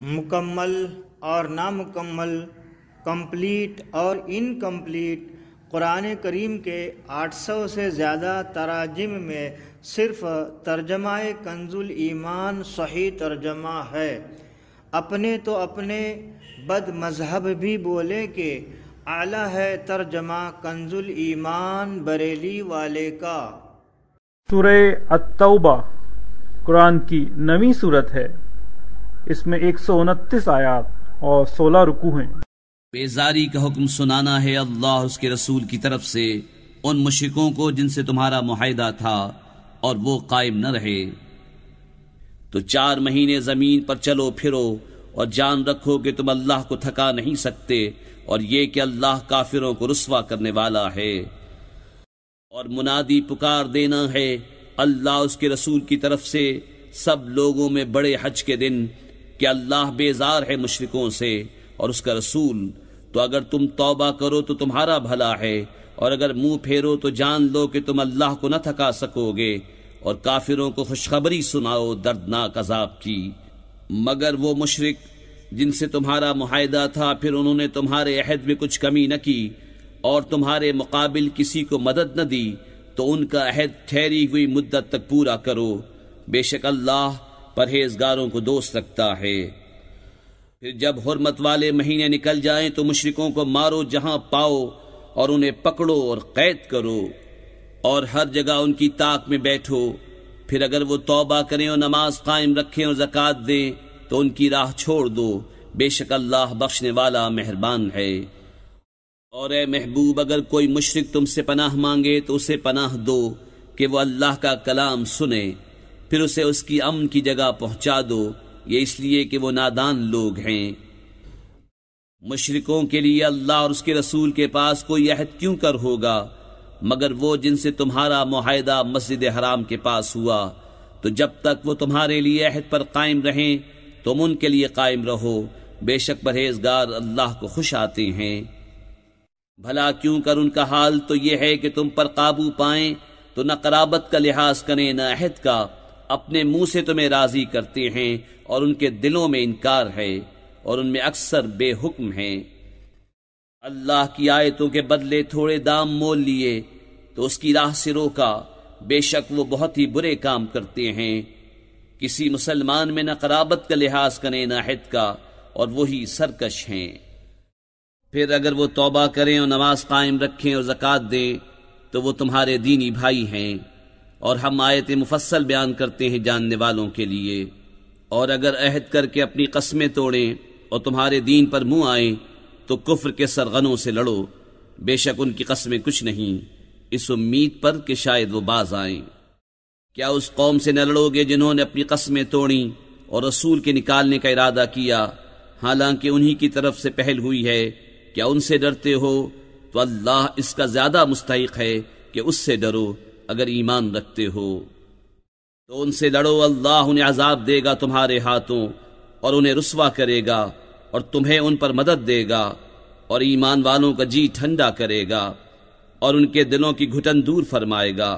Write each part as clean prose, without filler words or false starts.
مکمل اور نامکمل، کمپلیٹ اور انکمپلیٹ، قرآن کریم کے 800 سے زیادہ تراجم میں صرف ترجمہ کنز الایمان صحیح ترجمہ ہے۔ اپنے تو اپنے بد مذہب بھی بولے کہ اعلیٰ ہے ترجمہ کنز الایمان بریلی والے کا۔ سورہ التوبہ قرآن کی 9ویں سورت ہے۔ اس میں 129 آیات اور 16 رکوع ہیں۔ بیزاری کا حکم سنانا ہے اللہ اور اس کے رسول کی طرف سے ان مشرکوں کو جن سے تمہارا معاہدہ تھا اور وہ قائم نہ رہے۔ تو 4 مہینے زمین پر چلو پھرو اور جان رکھو کہ تم اللہ کو تھکا نہیں سکتے، اور یہ کہ اللہ کافروں کو رسوا کرنے والا ہے۔ اور منادی پکار دینا ہے اللہ اس کے رسول کی طرف سے سب لوگوں میں بڑے حج کے دن کہ اللہ بیزار ہے مشرکوں سے اور اس کا رسول، تو اگر تم توبہ کرو تو تمہارا بھلا ہے، اور اگر منہ پھیرو تو جان لو کہ تم اللہ کو نہ تھکا سکو گے، اور کافروں کو خوشخبری سناؤ دردناک عذاب کی۔ مگر وہ مشرک جن سے تمہارا معاہدہ تھا پھر انہوں نے تمہارے عہد میں کچھ کمی نہ کی اور تمہارے مقابل کسی کو مدد نہ دی، تو ان کا عہد ٹھہری ہوئی مدت تک پورا کرو، بے شک اللہ پرہیزگاروں کو دوست رکھتا ہے۔ پھر جب حرمت والے مہینے نکل جائیں تو مشرکوں کو مارو جہاں پاؤ، اور انہیں پکڑو اور قید کرو، اور ہر جگہ ان کی طاق میں بیٹھو۔ پھر اگر وہ توبہ کریں اور نماز قائم رکھیں اور زکوٰۃ دیں تو ان کی راہ چھوڑ دو، بے شک اللہ بخشنے والا مہربان ہے۔ اور اے محبوب، اگر کوئی مشرک تم سے پناہ مانگے تو اسے پناہ دو کہ وہ اللہ کا کلام سنے، پھر اسے اس کی امن کی جگہ پہنچا دو، یہ اس لیے کہ وہ نادان لوگ ہیں۔ مشرکوں کے لیے اللہ اور اس کے رسول کے پاس کوئی عہد کیوں کر ہوگا مگر وہ جن سے تمہارا معاہدہ مسجد حرام کے پاس ہوا، تو جب تک وہ تمہارے لیے عہد پر قائم رہیں تم ان کے لیے قائم رہو، بے شک پرہیزگار اللہ کو خوش آتے ہیں۔ بھلا کیوں کر ان کا حال تو یہ ہے کہ تم پر قابو پائیں تو نہ قرابت کا لحاظ کریں نہ عہد کا، اپنے منہ سے تمہیں راضی کرتے ہیں اور ان کے دلوں میں انکار ہے، اور ان میں اکثر بے حکم ہیں۔ اللہ کی آیتوں کے بدلے تھوڑے دام مول لیے تو اس کی راہ سے روکا، بے شک وہ بہت ہی برے کام کرتے ہیں۔ کسی مسلمان میں نہ قرابت کا لحاظ کریں نہ عہد کا، اور وہی سرکش ہیں۔ پھر اگر وہ توبہ کریں اور نماز قائم رکھیں اور زکوٰۃ دیں تو وہ تمہارے دینی بھائی ہیں، اور ہم آیت مفصل بیان کرتے ہیں جاننے والوں کے لیے۔ اور اگر عہد کر کے اپنی قسمیں توڑیں اور تمہارے دین پر منہ آئیں تو کفر کے سرغنوں سے لڑو، بے شک ان کی قسمیں کچھ نہیں، اس امید پر کہ شاید وہ باز آئیں۔ کیا اس قوم سے نہ لڑو گے جنہوں نے اپنی قسمیں توڑیں اور رسول کے نکالنے کا ارادہ کیا، حالانکہ انہی کی طرف سے پہل ہوئی ہے؟ کیا ان سے ڈرتے ہو؟ تو اللہ اس کا زیادہ مستحق ہے کہ اس سے ڈرو اگر ایمان رکھتے ہو۔ تو ان سے لڑو، اللہ انہیں عذاب دے گا تمہارے ہاتھوں اور انہیں رسوا کرے گا، اور تمہیں ان پر مدد دے گا، اور ایمان والوں کا جی ٹھنڈا کرے گا، اور ان کے دلوں کی گھٹن دور فرمائے گا،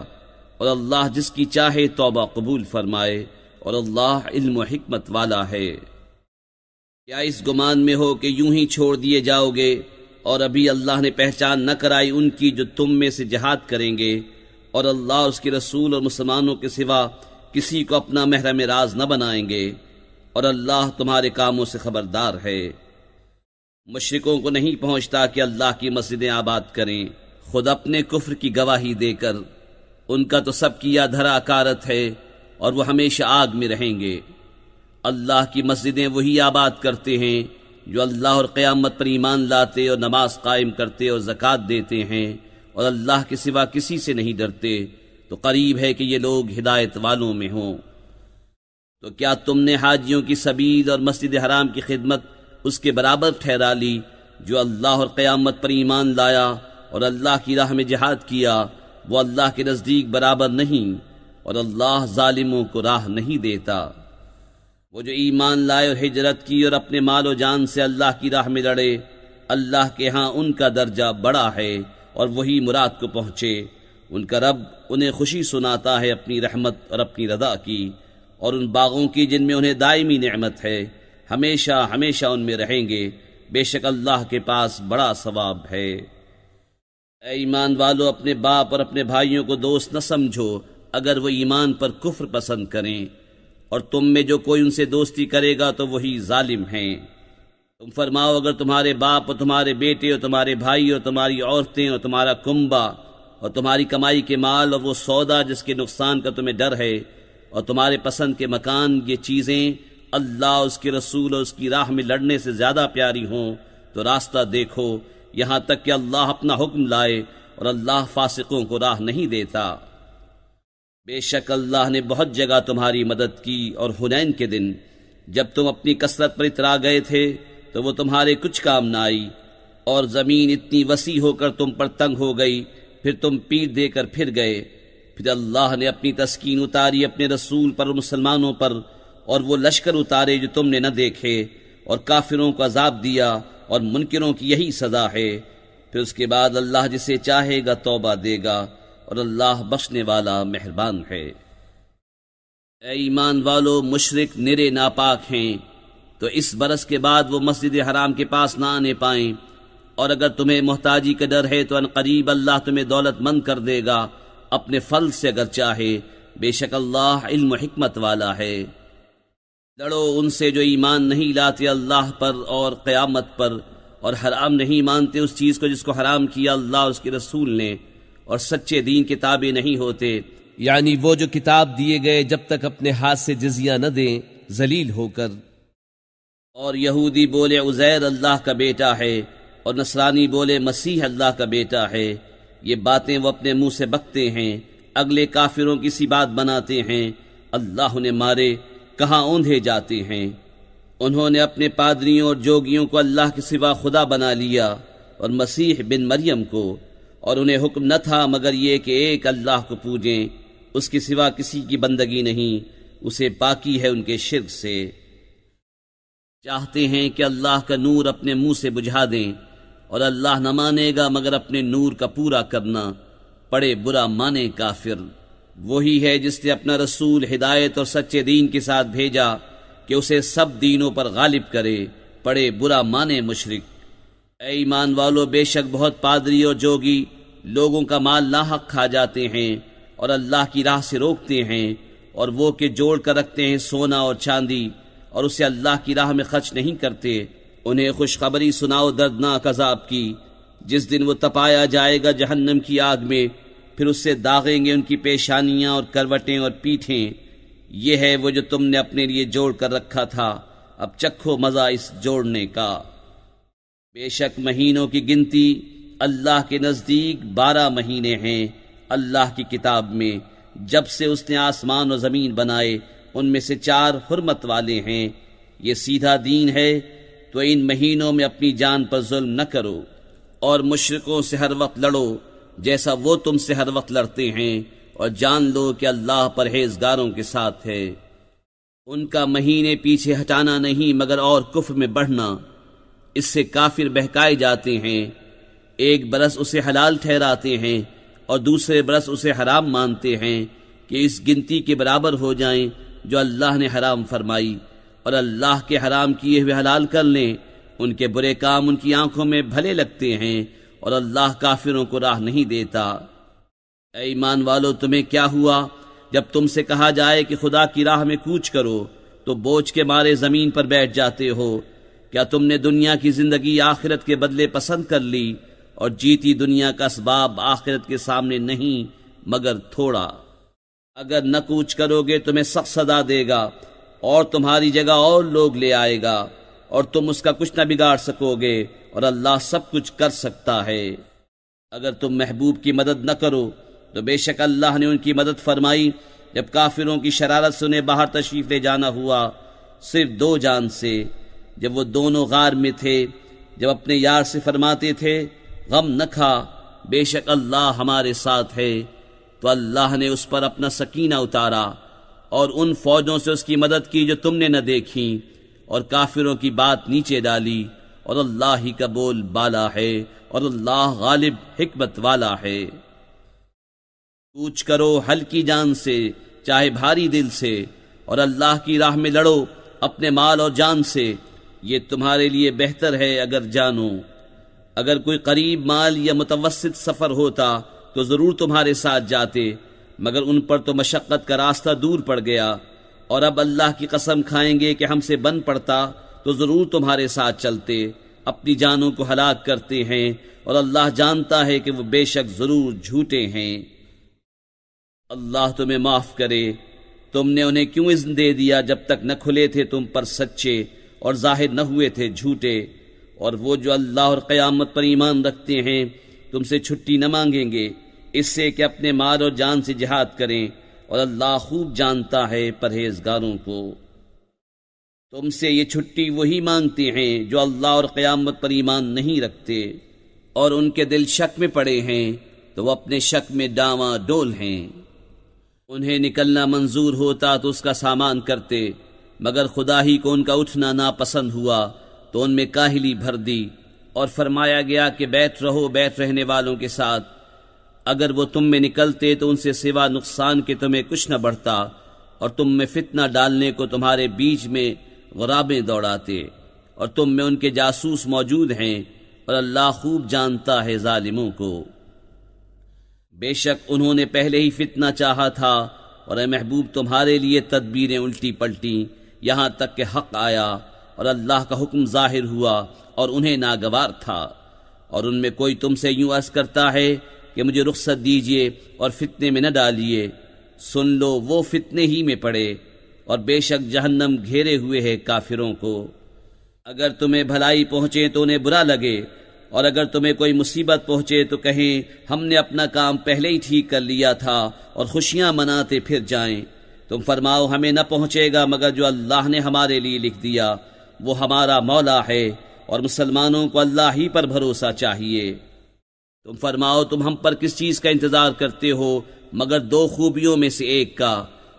اور اللہ جس کی چاہے توبہ قبول فرمائے، اور اللہ علم و حکمت والا ہے۔ کیا اس گمان میں ہو کہ یوں ہی چھوڑ دیے جاؤ گے، اور ابھی اللہ نے پہچان نہ کرائی ان کی جو تم میں سے جہاد کریں گے، اور اللہ اس کے رسول اور مسلمانوں کے سوا کسی کو اپنا محرم راز نہ بنائیں گے، اور اللہ تمہارے کاموں سے خبردار ہے۔ مشرکوں کو نہیں پہنچتا کہ اللہ کی مسجدیں آباد کریں، خود اپنے کفر کی گواہی دے کر۔ ان کا تو سب کیا دھرا کارت ہے، اور وہ ہمیشہ آگ میں رہیں گے۔ اللہ کی مسجدیں وہی آباد کرتے ہیں جو اللہ اور قیامت پر ایمان لاتے اور نماز قائم کرتے اور زکوٰۃ دیتے ہیں، اور اللہ کے سوا کسی سے نہیں ڈرتے، تو قریب ہے کہ یہ لوگ ہدایت والوں میں ہوں۔ تو کیا تم نے حاجیوں کی سبیل اور مسجد حرام کی خدمت اس کے برابر ٹھہرا لی جو اللہ اور قیامت پر ایمان لایا اور اللہ کی راہ میں جہاد کیا؟ وہ اللہ کے نزدیک برابر نہیں، اور اللہ ظالموں کو راہ نہیں دیتا۔ وہ جو ایمان لائے اور ہجرت کی اور اپنے مال و جان سے اللہ کی راہ میں لڑے، اللہ کے ہاں ان کا درجہ بڑا ہے، اور وہی مراد کو پہنچے۔ ان کا رب انہیں خوشی سناتا ہے اپنی رحمت اور اپنی رضا کی، اور ان باغوں کی جن میں انہیں دائمی نعمت ہے، ہمیشہ ہمیشہ ان میں رہیں گے، بے شک اللہ کے پاس بڑا ثواب ہے۔ اے ایمان والو، اپنے باپ اور اپنے بھائیوں کو دوست نہ سمجھو اگر وہ ایمان پر کفر پسند کریں، اور تم میں جو کوئی ان سے دوستی کرے گا تو وہی ظالم ہیں۔ تم فرماؤ، اگر تمہارے باپ اور تمہارے بیٹے اور تمہارے بھائی اور تمہاری عورتیں اور تمہارا کنبہ اور تمہاری کمائی کے مال اور وہ سودا جس کے نقصان کا تمہیں ڈر ہے اور تمہارے پسند کے مکان، یہ چیزیں اللہ، اس کے رسول اور اس کی راہ میں لڑنے سے زیادہ پیاری ہوں تو راستہ دیکھو، یہاں تک کہ اللہ اپنا حکم لائے، اور اللہ فاسقوں کو راہ نہیں دیتا۔ بے شک اللہ نے بہت جگہ تمہاری مدد کی، اور حنین کے دن جب تم اپنی کثرت پر اترا گئے تھے تو وہ تمہارے کچھ کام نہ آئی، اور زمین اتنی وسیع ہو کر تم پر تنگ ہو گئی، پھر تم پیٹ دے کر پھر گئے۔ پھر اللہ نے اپنی تسکین اتاری اپنے رسول پر اور مسلمانوں پر، اور وہ لشکر اتارے جو تم نے نہ دیکھے، اور کافروں کو عذاب دیا، اور منکروں کی یہی سزا ہے۔ پھر اس کے بعد اللہ جسے چاہے گا توبہ دے گا، اور اللہ بخشنے والا مہربان ہے۔ اے ایمان والو، مشرک نرے ناپاک ہیں، تو اس برس کے بعد وہ مسجد حرام کے پاس نہ آنے پائیں، اور اگر تمہیں محتاجی کا ڈر ہے تو ان قریب اللہ تمہیں دولت مند کر دے گا اپنے فضل سے اگر چاہے، بے شک اللہ علم و حکمت والا ہے۔ لڑو ان سے جو ایمان نہیں لاتے اللہ پر اور قیامت پر، اور حرام نہیں مانتے اس چیز کو جس کو حرام کیا اللہ اور اس کے رسول نے، اور سچے دین کے تابع نہیں ہوتے، یعنی وہ جو کتاب دیے گئے جب تک اپنے ہاتھ سے جزیہ نہ دیں ذلیل ہو کر۔ اور یہودی بولے عزیر اللہ کا بیٹا ہے، اور نصرانی بولے مسیح اللہ کا بیٹا ہے، یہ باتیں وہ اپنے منہ سے بکتے ہیں، اگلے کافروں کی سی بات بناتے ہیں۔ اللہ انہیں مارے، کہاں اوندھے جاتے ہیں۔ انہوں نے اپنے پادریوں اور جوگیوں کو اللہ کے سوا خدا بنا لیا، اور مسیح بن مریم کو، اور انہیں حکم نہ تھا مگر یہ کہ ایک اللہ کو پوجیں، اس کے سوا کسی کی بندگی نہیں، اسے پاکی ہے ان کے شرک سے۔ چاہتے ہیں کہ اللہ کا نور اپنے منہ سے بجھا دیں، اور اللہ نہ مانے گا مگر اپنے نور کا پورا کرنا، پڑے برا مانے کافر۔ وہی ہے جس نے اپنا رسول ہدایت اور سچے دین کے ساتھ بھیجا کہ اسے سب دینوں پر غالب کرے، پڑے برا مانے مشرک۔ اے ایمان والو، بے شک بہت پادری اور جوگی لوگوں کا مال ناحق کھا جاتے ہیں اور اللہ کی راہ سے روکتے ہیں، اور وہ کہ جوڑ کر رکھتے ہیں سونا اور چاندی اور اسے اللہ کی راہ میں خرچ نہیں کرتے، انہیں خوشخبری سناؤ دردناک عذاب کی، جس دن وہ تپایا جائے گا جہنم کی آگ میں، پھر اس سے داغیں گے ان کی پیشانیاں اور کروٹیں اور پیٹھیں۔ یہ ہے وہ جو تم نے اپنے لیے جوڑ کر رکھا تھا، اب چکھو مزہ اس جوڑنے کا۔ بے شک مہینوں کی گنتی اللہ کے نزدیک 12 مہینے ہیں اللہ کی کتاب میں، جب سے اس نے آسمان و زمین بنائے، ان میں سے 4 حرمت والے ہیں۔ یہ سیدھا دین ہے، تو ان مہینوں میں اپنی جان پر ظلم نہ کرو، اور مشرکوں سے ہر وقت لڑو جیسا وہ تم سے ہر وقت لڑتے ہیں، اور جان لو کہ اللہ پرہیزگاروں کے ساتھ ہے۔ ان کا مہینے پیچھے ہٹانا نہیں مگر اور کفر میں بڑھنا، اس سے کافر بہکائے جاتے ہیں۔ ایک برس اسے حلال ٹھہراتے ہیں اور دوسرے برس اسے حرام مانتے ہیں کہ اس گنتی کے برابر ہو جائیں جو اللہ نے حرام فرمائی، اور اللہ کے حرام کیے ہوئے حلال کر لیں۔ ان کے برے کام ان کی آنکھوں میں بھلے لگتے ہیں، اور اللہ کافروں کو راہ نہیں دیتا۔ اے ایمان والو، تمہیں کیا ہوا جب تم سے کہا جائے کہ خدا کی راہ میں کوچ کرو تو بوجھ کے مارے زمین پر بیٹھ جاتے ہو؟ کیا تم نے دنیا کی زندگی آخرت کے بدلے پسند کر لی، اور جیتی دنیا کا اسباب آخرت کے سامنے نہیں مگر تھوڑا؟ اگر نہ کوچ کرو گے تمہیں سخت سزا دے گا، اور تمہاری جگہ اور لوگ لے آئے گا، اور تم اس کا کچھ نہ بگاڑ سکو گے، اور اللہ سب کچھ کر سکتا ہے۔ اگر تم محبوب کی مدد نہ کرو تو بے شک اللہ نے ان کی مدد فرمائی جب کافروں کی شرارت سے انہیں باہر تشریف لے جانا ہوا، صرف 2 جان سے، جب وہ دونوں غار میں تھے، جب اپنے یار سے فرماتے تھے غم نہ کھا، بے شک اللہ ہمارے ساتھ ہے، تو اللہ نے اس پر اپنا سکینہ اتارا اور ان فوجوں سے اس کی مدد کی جو تم نے نہ دیکھیں، اور کافروں کی بات نیچے ڈالی، اور اللہ ہی کا بول بالا ہے، اور اللہ غالب حکمت والا ہے۔ کوچ کرو ہلکی جان سے چاہے بھاری دل سے، اور اللہ کی راہ میں لڑو اپنے مال اور جان سے، یہ تمہارے لیے بہتر ہے اگر جانو۔ اگر کوئی قریب مال یا متوسط سفر ہوتا تو ضرور تمہارے ساتھ جاتے، مگر ان پر تو مشقت کا راستہ دور پڑ گیا، اور اب اللہ کی قسم کھائیں گے کہ ہم سے بن پڑتا تو ضرور تمہارے ساتھ چلتے۔ اپنی جانوں کو ہلاک کرتے ہیں، اور اللہ جانتا ہے کہ وہ بے شک ضرور جھوٹے ہیں۔ اللہ تمہیں معاف کرے، تم نے انہیں کیوں اذن دے دیا جب تک نہ کھلے تھے تم پر سچے اور ظاہر نہ ہوئے تھے جھوٹے؟ اور وہ جو اللہ اور قیامت پر ایمان رکھتے ہیں تم سے چھٹی نہ مانگیں گے اس سے کہ اپنے مال اور جان سے جہاد کریں، اور اللہ خوب جانتا ہے پرہیزگاروں کو۔ تم سے یہ چھٹی وہی مانگتے ہیں جو اللہ اور قیامت پر ایمان نہیں رکھتے، اور ان کے دل شک میں پڑے ہیں تو وہ اپنے شک میں ڈاواں ڈول ہیں۔ انہیں نکلنا منظور ہوتا تو اس کا سامان کرتے، مگر خدا ہی کو ان کا اٹھنا ناپسند ہوا تو ان میں کاہلی بھر دی، اور فرمایا گیا کہ بیٹھ رہو بیٹھ رہنے والوں کے ساتھ۔ اگر وہ تم میں نکلتے تو ان سے سوا نقصان کے تمہیں کچھ نہ بڑھتا، اور تم میں فتنہ ڈالنے کو تمہارے بیچ میں غرابیں دوڑاتے، اور تم میں ان کے جاسوس موجود ہیں، اور اللہ خوب جانتا ہے ظالموں کو۔ بے شک انہوں نے پہلے ہی فتنہ چاہا تھا، اور اے محبوب تمہارے لیے تدبیریں الٹی پلٹی یہاں تک کہ حق آیا، اور اللہ کا حکم ظاہر ہوا اور انہیں ناگوار تھا۔ اور ان میں کوئی تم سے یوں عرض کرتا ہے کہ مجھے رخصت دیجیے اور فتنے میں نہ ڈالیے، سن لو وہ فتنے ہی میں پڑے، اور بے شک جہنم گھیرے ہوئے ہے کافروں کو۔ اگر تمہیں بھلائی پہنچے تو انہیں برا لگے، اور اگر تمہیں کوئی مصیبت پہنچے تو کہیں ہم نے اپنا کام پہلے ہی ٹھیک کر لیا تھا، اور خوشیاں مناتے پھر جائیں۔ تم فرماؤ ہمیں نہ پہنچے گا مگر جو اللہ نے ہمارے لیے لکھ دیا، وہ ہمارا مولا ہے، اور مسلمانوں کو اللہ ہی پر بھروسہ چاہیے۔ تم فرماؤ تم ہم پر کس چیز کا انتظار کرتے ہو مگر دو خوبیوں میں سے ایک کا،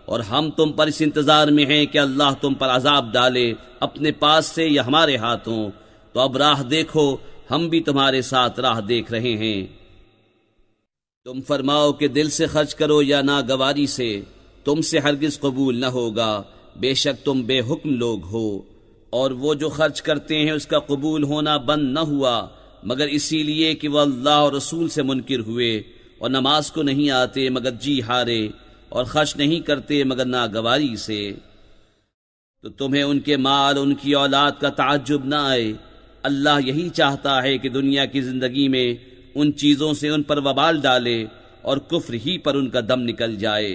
اور ہم تم پر اس انتظار میں ہیں کہ اللہ تم پر عذاب ڈالے اپنے پاس سے یا ہمارے ہاتھوں۔ تو اب راہ دیکھو، ہم بھی تمہارے ساتھ راہ دیکھ رہے ہیں۔ تم فرماؤ کہ دل سے خرچ کرو یا ناگواری سے، تم سے ہرگز قبول نہ ہوگا، بے شک تم بے حکم لوگ ہو۔ اور وہ جو خرچ کرتے ہیں اس کا قبول ہونا بند نہ ہوا مگر اسی لیے کہ وہ اللہ اور رسول سے منکر ہوئے، اور نماز کو نہیں آتے مگر جی ہارے، اور خرچ نہیں کرتے مگر ناگواری سے۔ تو تمہیں ان کے مال ان کی اولاد کا تعجب نہ آئے، اللہ یہی چاہتا ہے کہ دنیا کی زندگی میں ان چیزوں سے ان پر وبال ڈالے اور کفر ہی پر ان کا دم نکل جائے۔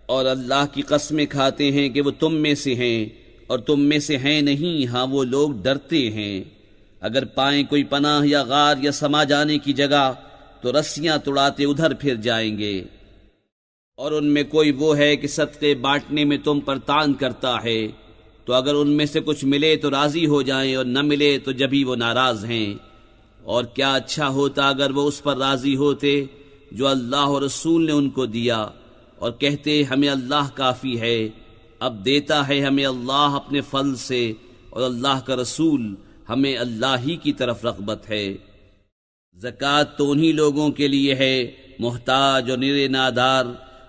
اور اللہ کی قسمیں کھاتے ہیں کہ وہ تم میں سے ہیں اور تم میں سے ہیں نہیں، ہاں وہ لوگ ڈرتے ہیں۔ اگر پائیں کوئی پناہ یا غار یا سما جانے کی جگہ تو رسیاں توڑاتے ادھر پھر جائیں گے۔ اور ان میں کوئی وہ ہے کہ صدقے بانٹنے میں تم پر طعن کرتا ہے، تو اگر ان میں سے کچھ ملے تو راضی ہو جائیں، اور نہ ملے تو جبھی وہ ناراض ہیں۔ اور کیا اچھا ہوتا اگر وہ اس پر راضی ہوتے جو اللہ اور رسول نے ان کو دیا، اور کہتے ہمیں اللہ کافی ہے۔ اب دیتا ہے ہمیں اللہ اپنے فضل سے، اور اللہ کا رسول ہمیں اللہ ہی کی طرف رغبت ہے۔ زکوٰۃ تو انہی لوگوں کے لیے ہے محتاج اور نرے نادار،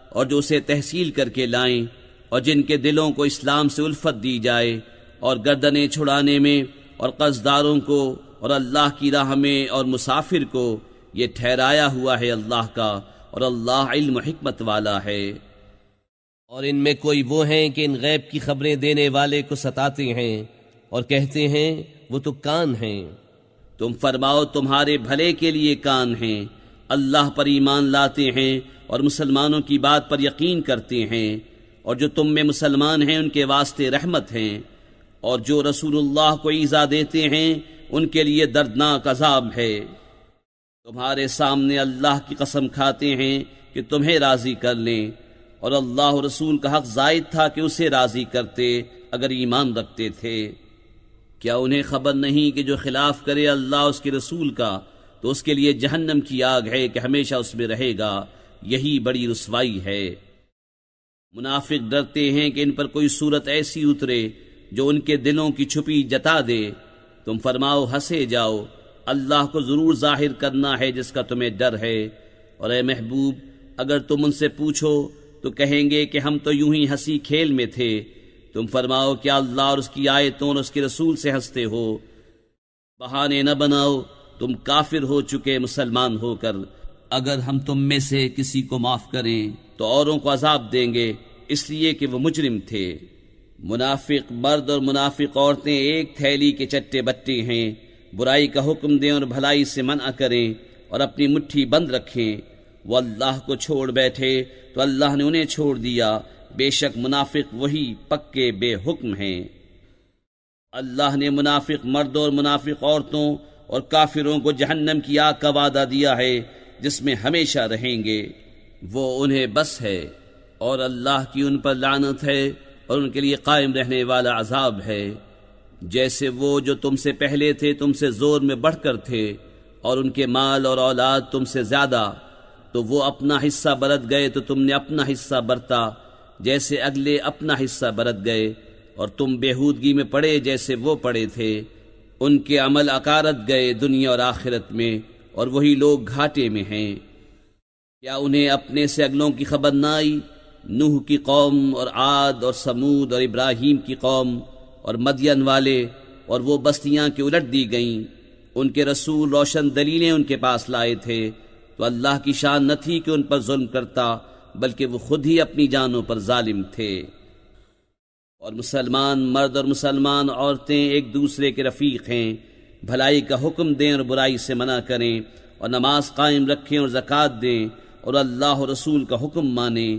اور جو اسے تحصیل کر کے لائیں، اور جن کے دلوں کو اسلام سے الفت دی جائے، اور گردنیں چھڑانے میں، اور قرضداروں کو، اور اللہ کی راہ میں، اور مسافر کو، یہ ٹھہرایا ہوا ہے اللہ کا، اور اللہ علم و حکمت والا ہے۔ اور ان میں کوئی وہ ہیں کہ ان غیب کی خبریں دینے والے کو ستاتے ہیں اور کہتے ہیں وہ تو کان ہیں۔ تم فرماؤ تمہارے بھلے کے لیے کان ہیں، اللہ پر ایمان لاتے ہیں اور مسلمانوں کی بات پر یقین کرتے ہیں، اور جو تم میں مسلمان ہیں ان کے واسطے رحمت ہیں، اور جو رسول اللہ کو ایذا دیتے ہیں ان کے لیے دردناک عذاب ہے۔ تمہارے سامنے اللہ کی قسم کھاتے ہیں کہ تمہیں راضی کر لیں، اور اللہ و رسول کا حق زائد تھا کہ اسے راضی کرتے اگر ایمان رکھتے تھے۔ کیا انہیں خبر نہیں کہ جو خلاف کرے اللہ اس کے رسول کا تو اس کے لیے جہنم کی آگ ہے کہ ہمیشہ اس میں رہے گا، یہی بڑی رسوائی ہے۔ منافق ڈرتے ہیں کہ ان پر کوئی صورت ایسی اترے جو ان کے دلوں کی چھپی جتا دے۔ تم فرماؤ ہنسے جاؤ، اللہ کو ضرور ظاہر کرنا ہے جس کا تمہیں ڈر ہے۔ اور اے محبوب اگر تم ان سے پوچھو تو کہیں گے کہ ہم تو یوں ہی ہنسی کھیل میں تھے، تم فرماؤ کیا اللہ اور اس کی آیتوں اور اس کے رسول سے ہنستے ہو؟ بہانے نہ بناؤ، تم کافر ہو چکے مسلمان ہو کر۔ اگر ہم تم میں سے کسی کو معاف کریں تو اوروں کو عذاب دیں گے، اس لیے کہ وہ مجرم تھے۔ منافق مرد اور منافق عورتیں ایک تھیلی کے چٹے بٹے ہیں، برائی کا حکم دیں اور بھلائی سے منع کریں اور اپنی مٹھی بند رکھیں۔ وہ اللہ کو چھوڑ بیٹھے تو اللہ نے انہیں چھوڑ دیا، بے شک منافق وہی پکے بے حکم ہیں۔ اللہ نے منافق مردوں اور منافق عورتوں اور کافروں کو جہنم کی آگ کا وعدہ دیا ہے جس میں ہمیشہ رہیں گے، وہ انہیں بس ہے، اور اللہ کی ان پر لعنت ہے اور ان کے لیے قائم رہنے والا عذاب ہے۔ جیسے وہ جو تم سے پہلے تھے تم سے زور میں بڑھ کر تھے اور ان کے مال اور اولاد تم سے زیادہ، تو وہ اپنا حصہ برت گئے تو تم نے اپنا حصہ برتا، جیسے اگلے اپنا حصہ برت گئے، اور تم بےہودگی میں پڑے جیسے وہ پڑے تھے۔ ان کے عمل اکارت گئے دنیا اور آخرت میں، اور وہی لوگ گھاٹے میں ہیں۔ کیا انہیں اپنے سے اگلوں کی خبر نہ آئی؟ نوح کی قوم اور عاد اور سمود اور ابراہیم کی قوم اور مدین والے، اور وہ بستیاں کہ الٹ دی گئیں۔ ان کے رسول روشن دلیلیں ان کے پاس لائے تھے، تو اللہ کی شان نہ تھی کہ ان پر ظلم کرتا، بلکہ وہ خود ہی اپنی جانوں پر ظالم تھے۔ اور مسلمان مرد اور مسلمان عورتیں ایک دوسرے کے رفیق ہیں، بھلائی کا حکم دیں اور برائی سے منع کریں، اور نماز قائم رکھیں اور زکوٰۃ دیں، اور اللہ اور رسول کا حکم مانیں۔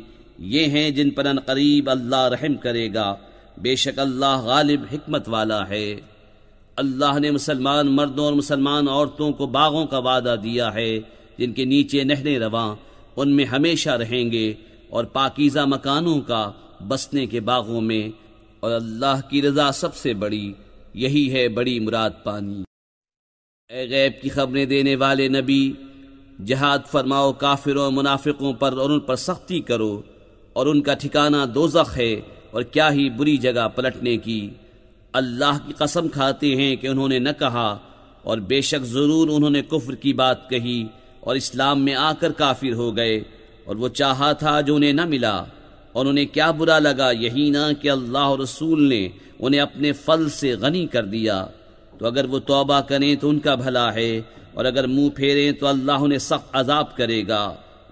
یہ ہیں جن پر عنقریب اللہ رحم کرے گا، بے شک اللہ غالب حکمت والا ہے۔ اللہ نے مسلمان مردوں اور مسلمان عورتوں کو باغوں کا وعدہ دیا ہے جن کے نیچے نہریں رواں، ان میں ہمیشہ رہیں گے، اور پاکیزہ مکانوں کا بسنے کے باغوں میں، اور اللہ کی رضا سب سے بڑی، یہی ہے بڑی مراد پانی۔ اے غیب کی خبریں دینے والے نبی، جہاد فرماؤ کافروں اور منافقوں پر اور ان پر سختی کرو، اور ان کا ٹھکانہ دوزخ ہے، اور کیا ہی بری جگہ پلٹنے کی۔ اللہ کی قسم کھاتے ہیں کہ انہوں نے نہ کہا، اور بے شک ضرور انہوں نے کفر کی بات کہی اور اسلام میں آ کر کافر ہو گئے، اور وہ چاہا تھا جو انہیں نہ ملا، اور انہیں کیا برا لگا یہی نہ کہ اللہ اور رسول نے انہیں اپنے فضل سے غنی کر دیا۔ تو اگر وہ توبہ کریں تو ان کا بھلا ہے، اور اگر منہ پھیریں تو اللہ انہیں سخت عذاب کرے گا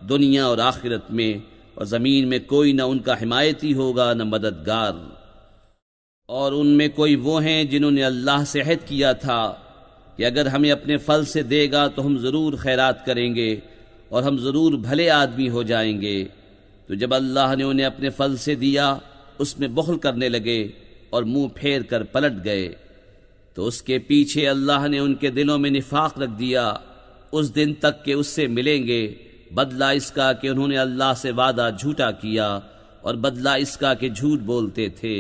دنیا اور آخرت میں، اور زمین میں کوئی نہ ان کا حمایتی ہوگا نہ مددگار۔ اور ان میں کوئی وہ ہیں جنہوں نے اللہ سے عہد کیا تھا کہ اگر ہمیں اپنے فضل سے دے گا تو ہم ضرور خیرات کریں گے اور ہم ضرور بھلے آدمی ہو جائیں گے۔ تو جب اللہ نے انہیں اپنے فضل سے دیا اس میں بخل کرنے لگے اور منہ پھیر کر پلٹ گئے، تو اس کے پیچھے اللہ نے ان کے دلوں میں نفاق رکھ دیا اس دن تک کہ اس سے ملیں گے، بدلہ اس کا کہ انہوں نے اللہ سے وعدہ جھوٹا کیا، اور بدلہ اس کا کہ جھوٹ بولتے تھے۔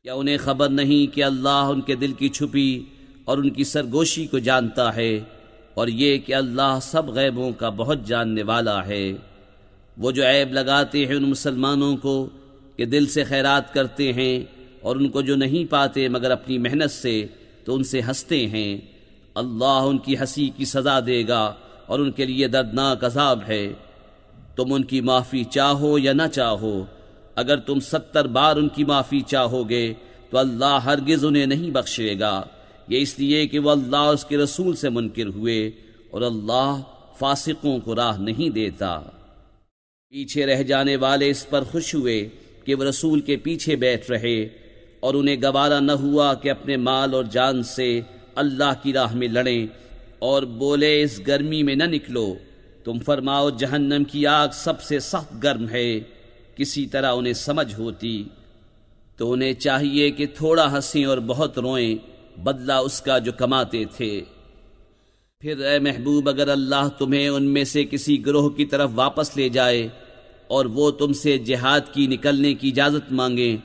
کیا انہیں خبر نہیں کہ اللہ ان کے دل کی چھپی اور ان کی سرگوشی کو جانتا ہے، اور یہ کہ اللہ سب غیبوں کا بہت جاننے والا ہے۔ وہ جو عیب لگاتے ہیں ان مسلمانوں کو کہ دل سے خیرات کرتے ہیں، اور ان کو جو نہیں پاتے مگر اپنی محنت سے، تو ان سے ہنستے ہیں، اللہ ان کی ہنسی کی سزا دے گا اور ان کے لیے دردناک عذاب ہے۔ تم ان کی معافی چاہو یا نہ چاہو، اگر تم 70 بار ان کی معافی چاہو گے تو اللہ ہرگز انہیں نہیں بخشے گا، یہ اس لیے کہ وہ اللہ اور اس کے رسول سے منکر ہوئے، اور اللہ فاسقوں کو راہ نہیں دیتا۔ پیچھے رہ جانے والے اس پر خوش ہوئے کہ وہ رسول کے پیچھے بیٹھ رہے، اور انہیں گوارا نہ ہوا کہ اپنے مال اور جان سے اللہ کی راہ میں لڑیں، اور بولے اس گرمی میں نہ نکلو، تم فرماؤ جہنم کی آگ سب سے سخت گرم ہے، کسی طرح انہیں سمجھ ہوتی تو انہیں چاہیے کہ تھوڑا ہنسیں اور بہت روئیں، بدلہ اس کا جو کماتے تھے۔ پھر اے محبوب اگر اللہ تمہیں ان میں سے کسی گروہ کی طرف واپس لے جائے اور وہ تم سے جہاد کی نکلنے کی اجازت مانگیں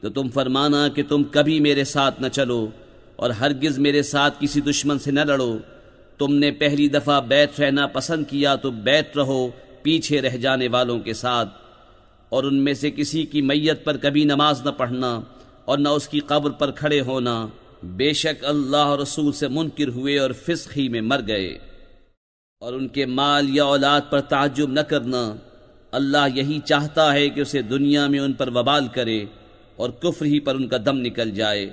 تو تم فرمانا کہ تم کبھی میرے ساتھ نہ چلو اور ہرگز میرے ساتھ کسی دشمن سے نہ لڑو، تم نے پہلی دفعہ بیٹھ رہنا پسند کیا تو بیٹھ رہو پیچھے رہ جانے والوں کے ساتھ، اور ان میں سے کسی کی میت پر کبھی نماز نہ پڑھنا اور نہ اس کی قبر پر کھڑے ہونا، بے شک اللہ اور رسول سے منکر ہوئے اور فسق ہی میں مر گئے۔ اور ان کے مال یا اولاد پر تعجب نہ کرنا، اللہ یہی چاہتا ہے کہ اسے دنیا میں ان پر وبال کرے اور کفر ہی پر ان کا دم نکل جائے۔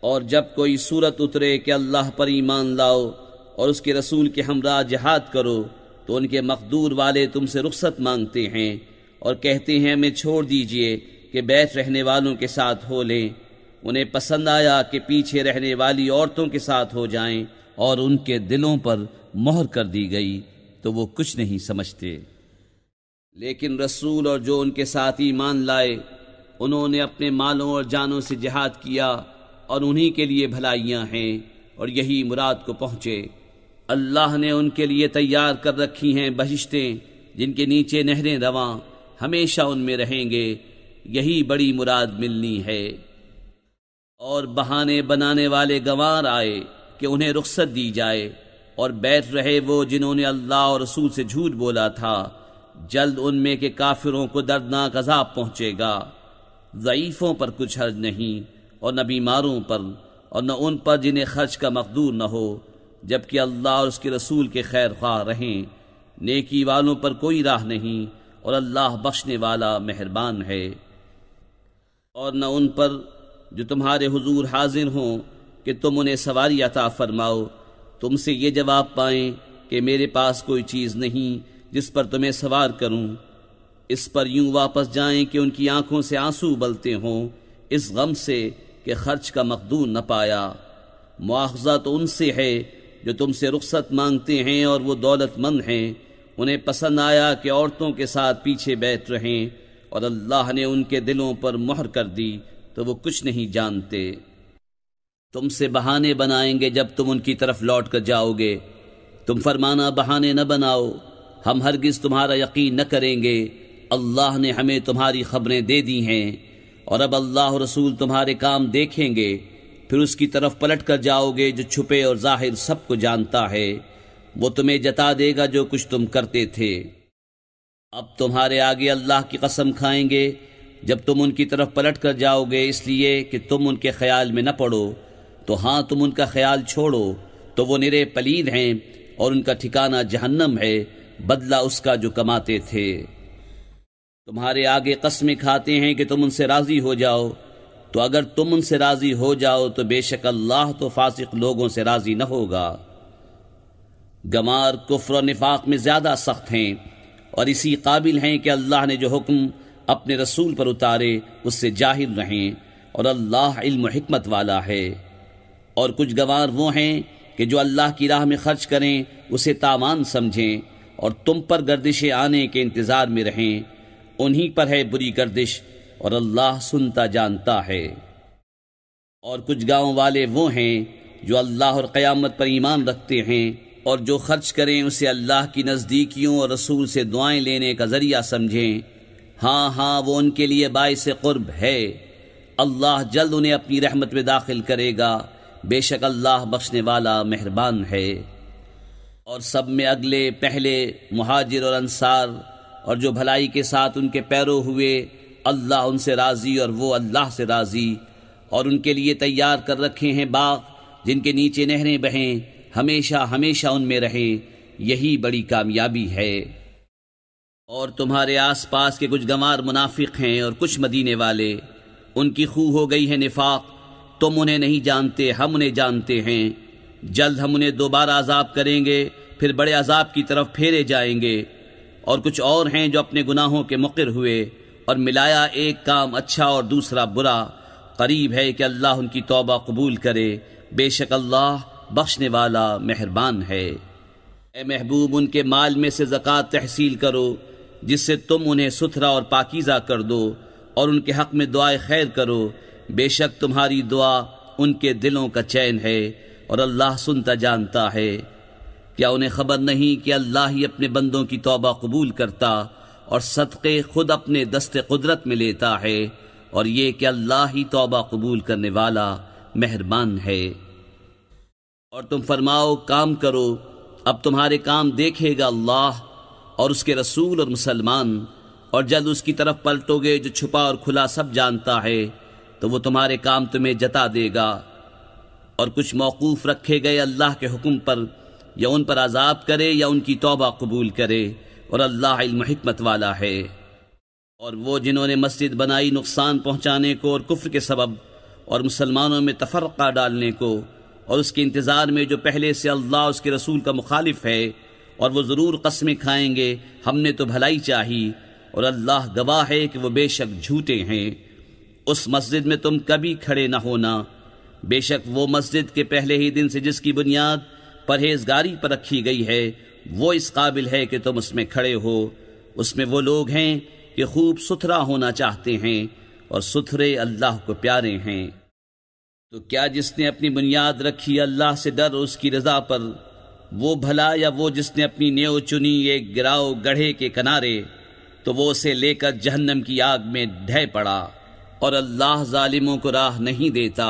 اور جب کوئی صورت اترے کہ اللہ پر ایمان لاؤ اور اس کے رسول کے ہمراہ جہاد کرو تو ان کے مقدور والے تم سے رخصت مانگتے ہیں اور کہتے ہیں ہمیں چھوڑ دیجئے کہ بیٹھ رہنے والوں کے ساتھ ہو لیں۔ انہیں پسند آیا کہ پیچھے رہنے والی عورتوں کے ساتھ ہو جائیں اور ان کے دلوں پر مہر کر دی گئی تو وہ کچھ نہیں سمجھتے۔ لیکن رسول اور جو ان کے ساتھ ایمان لائے انہوں نے اپنے مالوں اور جانوں سے جہاد کیا اور انہی کے لیے بھلائیاں ہیں اور یہی مراد کو پہنچے۔ اللہ نے ان کے لیے تیار کر رکھی ہیں بہشتیں جن کے نیچے نہریں رواں، ہمیشہ ان میں رہیں گے، یہی بڑی مراد ملنی ہے۔ اور بہانے بنانے والے گنوار آئے کہ انہیں رخصت دی جائے اور بیٹھ رہے وہ جنہوں نے اللہ اور رسول سے جھوٹ بولا تھا، جلد ان میں کے کافروں کو دردناک عذاب پہنچے گا۔ ضعیفوں پر کچھ حرج نہیں اور نہ بیماروں پر اور نہ ان پر جنہیں خرچ کا مقدور نہ ہو، جبکہ اللہ اور اس کے رسول کے خیر خواہ رہیں۔ نیکی والوں پر کوئی راہ نہیں اور اللہ بخشنے والا مہربان ہے۔ اور نہ ان پر جو تمہارے حضور حاضر ہوں کہ تم انہیں سواری عطا فرماؤ، تم سے یہ جواب پائیں کہ میرے پاس کوئی چیز نہیں جس پر تمہیں سوار کروں، اس پر یوں واپس جائیں کہ ان کی آنکھوں سے آنسو ابلتے ہوں اس غم سے کہ خرچ کا مقدور نہ پایا۔ مواخذہ تو ان سے ہے جو تم سے رخصت مانگتے ہیں اور وہ دولت مند ہیں، انہیں پسند آیا کہ عورتوں کے ساتھ پیچھے بیٹھ رہیں اور اللہ نے ان کے دلوں پر مہر کر دی تو وہ کچھ نہیں جانتے۔ تم سے بہانے بنائیں گے جب تم ان کی طرف لوٹ کر جاؤ گے، تم فرمانا بہانے نہ بناؤ، ہم ہرگز تمہارا یقین نہ کریں گے، اللہ نے ہمیں تمہاری خبریں دے دی ہیں اور اب اللہ اور رسول تمہارے کام دیکھیں گے، پھر اس کی طرف پلٹ کر جاؤ گے جو چھپے اور ظاہر سب کو جانتا ہے، وہ تمہیں جتا دے گا جو کچھ تم کرتے تھے۔ اب تمہارے آگے اللہ کی قسم کھائیں گے جب تم ان کی طرف پلٹ کر جاؤ گے، اس لیے کہ تم ان کے خیال میں نہ پڑو، تو ہاں تم ان کا خیال چھوڑو تو وہ نرے پلید ہیں اور ان کا ٹھکانہ جہنم ہے، بدلہ اس کا جو کماتے تھے۔ تمہارے آگے قسمیں کھاتے ہیں کہ تم ان سے راضی ہو جاؤ، تو اگر تم ان سے راضی ہو جاؤ تو بے شک اللہ تو فاسق لوگوں سے راضی نہ ہوگا۔ گمار کفر و نفاق میں زیادہ سخت ہیں اور اسی قابل ہیں کہ اللہ نے جو حکم اپنے رسول پر اتارے اس سے جاہل رہیں، اور اللہ علم و حکمت والا ہے۔ اور کچھ گوار وہ ہیں کہ جو اللہ کی راہ میں خرچ کریں اسے تاوان سمجھیں اور تم پر گردش آنے کے انتظار میں رہیں، انہی پر ہے بری گردش اور اللہ سنتا جانتا ہے۔ اور کچھ گاؤں والے وہ ہیں جو اللہ اور قیامت پر ایمان رکھتے ہیں اور جو خرچ کریں اسے اللہ کی نزدیکیوں اور رسول سے دعائیں لینے کا ذریعہ سمجھیں، ہاں ہاں وہ ان کے لیے باعث قرب ہے، اللہ جلد انہیں اپنی رحمت میں داخل کرے گا، بے شک اللہ بخشنے والا مہربان ہے۔ اور سب میں اگلے پہلے مہاجر اور انصار اور جو بھلائی کے ساتھ ان کے پیرو ہوئے، اللہ ان سے راضی اور وہ اللہ سے راضی، اور ان کے لیے تیار کر رکھے ہیں باغ جن کے نیچے نہریں بہیں، ہمیشہ ہمیشہ ان میں رہیں، یہی بڑی کامیابی ہے۔ اور تمہارے آس پاس کے کچھ گنوار منافق ہیں اور کچھ مدینے والے، ان کی خو ہو گئی ہے نفاق، تم انہیں نہیں جانتے، ہم انہیں جانتے ہیں، جلد ہم انہیں دوبارہ عذاب کریں گے، پھر بڑے عذاب کی طرف پھیرے جائیں گے۔ اور کچھ اور ہیں جو اپنے گناہوں کے مقر ہوئے اور ملایا ایک کام اچھا اور دوسرا برا، قریب ہے کہ اللہ ان کی توبہ قبول کرے، بے شک اللہ بخشنے والا مہربان ہے۔ اے محبوب، ان کے مال میں سے زکوٰۃ تحصیل کرو جس سے تم انہیں ستھرا اور پاکیزہ کر دو، اور ان کے حق میں دعائے خیر کرو، بے شک تمہاری دعا ان کے دلوں کا چین ہے اور اللہ سنتا جانتا ہے۔ کیا انہیں خبر نہیں کہ اللہ ہی اپنے بندوں کی توبہ قبول کرتا اور صدقے خود اپنے دست قدرت میں لیتا ہے، اور یہ کہ اللہ ہی توبہ قبول کرنے والا مہربان ہے۔ اور تم فرماؤ کام کرو، اب تمہارے کام دیکھے گا اللہ اور اس کے رسول اور مسلمان، اور جلد اس کی طرف پلٹو گے جو چھپا اور کھلا سب جانتا ہے، تو وہ تمہارے کام تمہیں جتا دے گا۔ اور کچھ موقوف رکھے گئے اللہ کے حکم پر، یا ان پر عذاب کرے یا ان کی توبہ قبول کرے، اور اللہ علم و حکمت والا ہے۔ اور وہ جنہوں نے مسجد بنائی نقصان پہنچانے کو اور کفر کے سبب اور مسلمانوں میں تفرقہ ڈالنے کو، اور اس کے انتظار میں جو پہلے سے اللہ اس کے رسول کا مخالف ہے، اور وہ ضرور قسمیں کھائیں گے ہم نے تو بھلائی چاہی، اور اللہ گواہ ہے کہ وہ بے شک جھوٹے ہیں۔ اس مسجد میں تم کبھی کھڑے نہ ہونا، بے شک وہ مسجد کے پہلے ہی دن سے جس کی بنیاد پرہیزگاری پر رکھی گئی ہے وہ اس قابل ہے کہ تم اس میں کھڑے ہو۔ اس میں وہ لوگ ہیں کہ خوب ستھرا ہونا چاہتے ہیں اور ستھرے اللہ کو پیارے ہیں۔ تو کیا جس نے اپنی بنیاد رکھی اللہ سے ڈر اور اس کی رضا پر، وہ بھلا یا وہ جس نے اپنی نیو چنی ایک گراؤ گڑھے کے کنارے، تو وہ اسے لے کر جہنم کی آگ میں ڈھہ پڑا، اور اللہ ظالموں کو راہ نہیں دیتا۔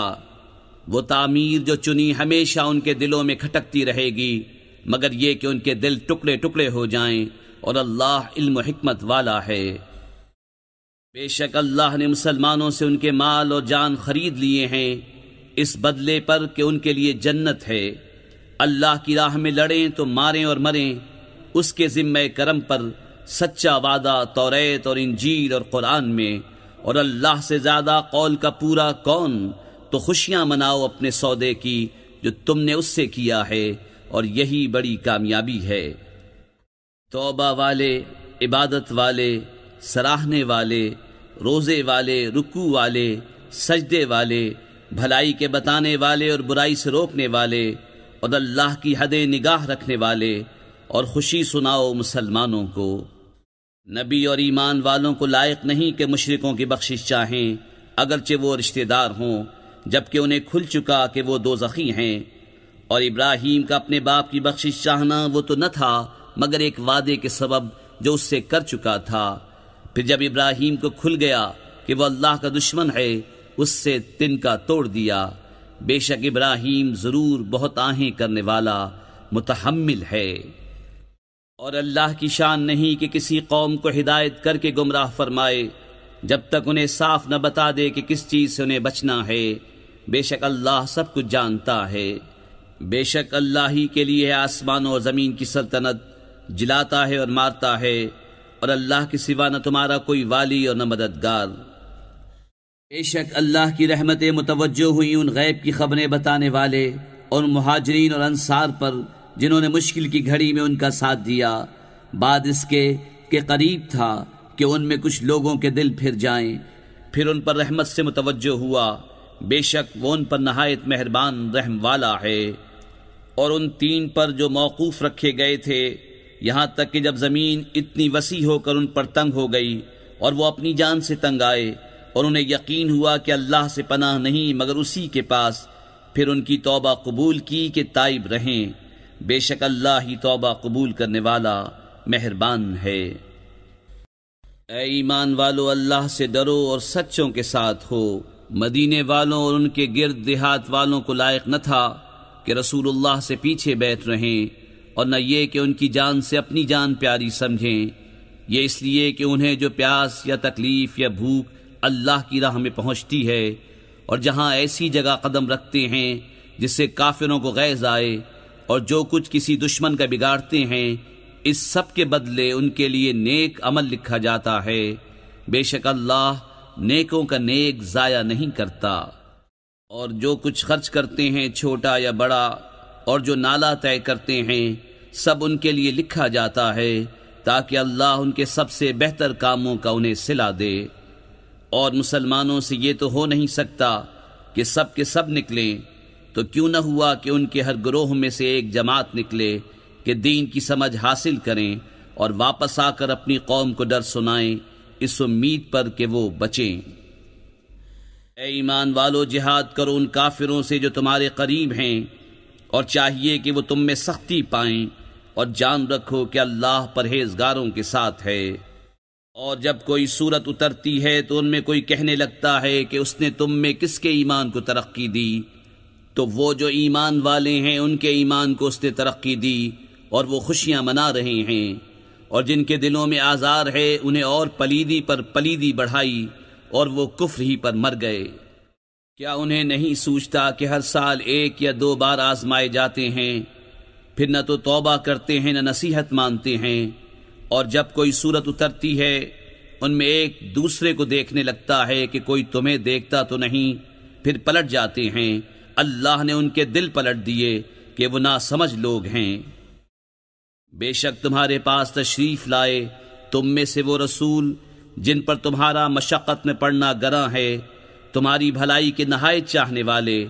وہ تعمیر جو چنی ہمیشہ ان کے دلوں میں کھٹکتی رہے گی، مگر یہ کہ ان کے دل ٹکڑے ٹکڑے ہو جائیں، اور اللہ علم و حکمت والا ہے۔ بے شک اللہ نے مسلمانوں سے ان کے مال اور جان خرید لیے ہیں، اس بدلے پر کہ ان کے لیے جنت ہے۔ اللہ کی راہ میں لڑیں تو ماریں اور مریں، اس کے ذمہ کرم پر سچا وعدہ توریت اور انجیل اور قرآن میں، اور اللہ سے زیادہ قول کا پورا کون؟ تو خوشیاں مناؤ اپنے سودے کی جو تم نے اس سے کیا ہے، اور یہی بڑی کامیابی ہے۔ توبہ والے، عبادت والے، سراہنے والے، روزے والے، رکوع والے، سجدے والے، بھلائی کے بتانے والے اور برائی سے روکنے والے، اور اللہ کی حدیں نگاہ رکھنے والے، اور خوشی سناؤ مسلمانوں کو۔ نبی اور ایمان والوں کو لائق نہیں کہ مشرکوں کی بخشش چاہیں، اگرچہ وہ رشتہ دار ہوں، جبکہ انہیں کھل چکا کہ وہ دوزخی ہیں۔ اور ابراہیم کا اپنے باپ کی بخشش چاہنا وہ تو نہ تھا مگر ایک وعدے کے سبب جو اس سے کر چکا تھا۔ پھر جب ابراہیم کو کھل گیا کہ وہ اللہ کا دشمن ہے، اس سے تنکا توڑ دیا۔ بے شک ابراہیم ضرور بہت آہیں کرنے والا متحمل ہے۔ اور اللہ کی شان نہیں کہ کسی قوم کو ہدایت کر کے گمراہ فرمائے جب تک انہیں صاف نہ بتا دے کہ کس چیز سے انہیں بچنا ہے۔ بے شک اللہ سب کچھ جانتا ہے۔ بے شک اللہ ہی کے لیے ہے آسمانوں اور زمین کی سلطنت، جلاتا ہے اور مارتا ہے، اور اللہ کے سوا نہ تمہارا کوئی والی اور نہ مددگار۔ بے شک اللہ کی رحمتیں متوجہ ہوئی ان غیب کی خبریں بتانے والے اور مہاجرین اور انصار پر جنہوں نے مشکل کی گھڑی میں ان کا ساتھ دیا، بعد اس کے کہ قریب تھا کہ ان میں کچھ لوگوں کے دل پھر جائیں، پھر ان پر رحمت سے متوجہ ہوا۔ بے شک وہ ان پر نہایت مہربان رحم والا ہے۔ اور ان تین پر جو موقوف رکھے گئے تھے، یہاں تک کہ جب زمین اتنی وسیع ہو کر ان پر تنگ ہو گئی اور وہ اپنی جان سے تنگ آئے، اور انہیں یقین ہوا کہ اللہ سے پناہ نہیں مگر اسی کے پاس، پھر ان کی توبہ قبول کی کہ تائب رہیں۔ بے شک اللہ ہی توبہ قبول کرنے والا مہربان ہے۔ اے ایمان والو، اللہ سے ڈرو اور سچوں کے ساتھ ہو۔ مدینے والوں اور ان کے گرد دیہات والوں کو لائق نہ تھا کہ رسول اللہ سے پیچھے بیٹھ رہیں، اور نہ یہ کہ ان کی جان سے اپنی جان پیاری سمجھیں، یہ اس لیے کہ انہیں جو پیاس یا تکلیف یا بھوک اللہ کی راہ میں پہنچتی ہے، اور جہاں ایسی جگہ قدم رکھتے ہیں جس سے کافروں کو غیظ آئے، اور جو کچھ کسی دشمن کا بگاڑتے ہیں، اس سب کے بدلے ان کے لیے نیک عمل لکھا جاتا ہے۔ بے شک اللہ نیکوں کا نیک ضائع نہیں کرتا۔ اور جو کچھ خرچ کرتے ہیں چھوٹا یا بڑا، اور جو نالا طے کرتے ہیں، سب ان کے لیے لکھا جاتا ہے، تاکہ اللہ ان کے سب سے بہتر کاموں کا انہیں صلہ دے۔ اور مسلمانوں سے یہ تو ہو نہیں سکتا کہ سب کے سب نکلیں، تو کیوں نہ ہوا کہ ان کے ہر گروہ میں سے ایک جماعت نکلے کہ دین کی سمجھ حاصل کریں اور واپس آ کر اپنی قوم کو ڈر سنائیں، اس امید پر کہ وہ بچیں۔ اے ایمان والو، جہاد کرو ان کافروں سے جو تمہارے قریب ہیں، اور چاہیے کہ وہ تم میں سختی پائیں، اور جان رکھو کہ اللہ پرہیزگاروں کے ساتھ ہے۔ اور جب کوئی صورت اترتی ہے تو ان میں کوئی کہنے لگتا ہے کہ اس نے تم میں کس کے ایمان کو ترقی دی؟ تو وہ جو ایمان والے ہیں ان کے ایمان کو اس نے ترقی دی، اور وہ خوشیاں منا رہے ہیں۔ اور جن کے دلوں میں آزار ہے انہیں اور پلیدی پر پلیدی بڑھائی، اور وہ کفر ہی پر مر گئے۔ کیا انہیں نہیں سوچتا کہ ہر سال 1 یا 2 بار آزمائے جاتے ہیں، پھر نہ تو توبہ کرتے ہیں نہ نصیحت مانتے ہیں؟ اور جب کوئی صورت اترتی ہے ان میں ایک دوسرے کو دیکھنے لگتا ہے کہ کوئی تمہیں دیکھتا تو نہیں، پھر پلٹ جاتے ہیں۔ اللہ نے ان کے دل پلٹ دیے کہ وہ ناسمجھ لوگ ہیں۔ بے شک تمہارے پاس تشریف لائے تم میں سے وہ رسول جن پر تمہارا مشقت میں پڑنا گراں ہے، تمہاری بھلائی کے نہایت چاہنے والے،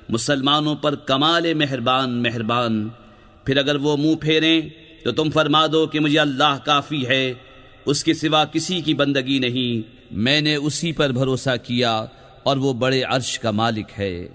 مسلمانوں پر کمال مہربان۔ پھر اگر وہ منہ پھیریں تو تم فرما دو کہ مجھے اللہ کافی ہے، اس کے سوا کسی کی بندگی نہیں، میں نے اسی پر بھروسہ کیا اور وہ بڑے عرش کا مالک ہے۔